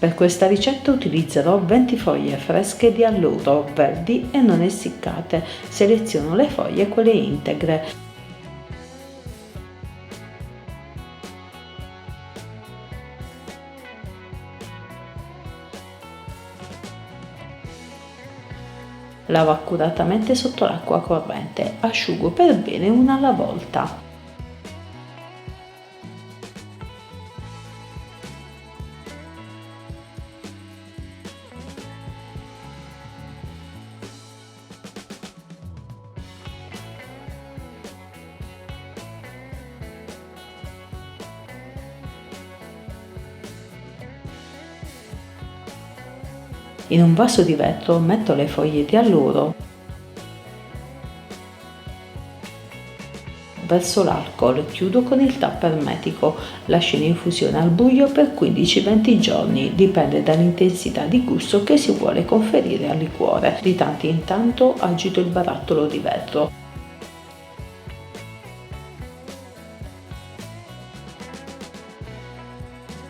Per questa ricetta utilizzerò 20 foglie fresche di alloro, verdi e non essiccate. Seleziono le foglie, quelle integre. Lavo accuratamente sotto l'acqua corrente, asciugo per bene una alla volta. In un vaso di vetro metto le foglie di alloro, verso l'alcol, chiudo con il tappo ermetico, lascio in infusione al buio per 15-20 giorni, dipende dall'intensità di gusto che si vuole conferire al liquore. Di tanto in tanto agito il barattolo di vetro.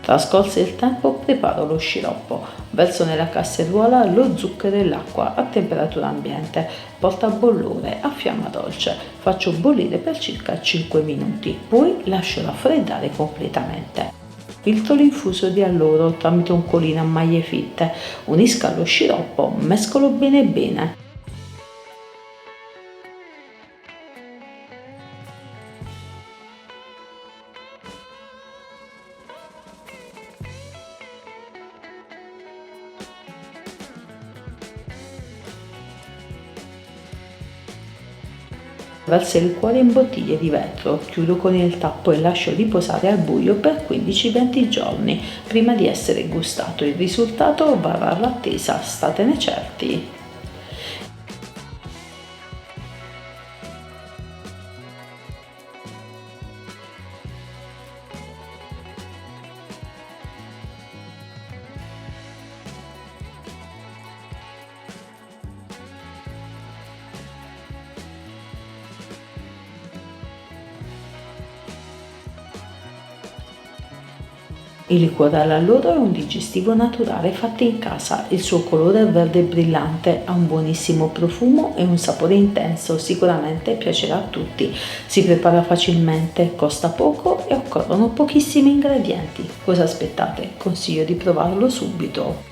Trascorso il tempo preparo lo sciroppo, verso nella casseruola lo zucchero e l'acqua a temperatura ambiente, porto a bollore a fiamma dolce, faccio bollire per circa 5 minuti, poi lascio raffreddare completamente. Filtro l'infuso di alloro tramite un colino a maglie fitte, unisco allo sciroppo, mescolo bene bene. Verso il liquore in bottiglie di vetro, chiudo con il tappo e lascio riposare al buio per 15-20 giorni prima di essere gustato. Il risultato varrà l'attesa, statene certi. Il liquore all'alloro è un digestivo naturale fatto in casa, il suo colore è verde brillante, ha un buonissimo profumo e un sapore intenso, sicuramente piacerà a tutti. Si prepara facilmente, costa poco e occorrono pochissimi ingredienti. Cosa aspettate? Consiglio di provarlo subito.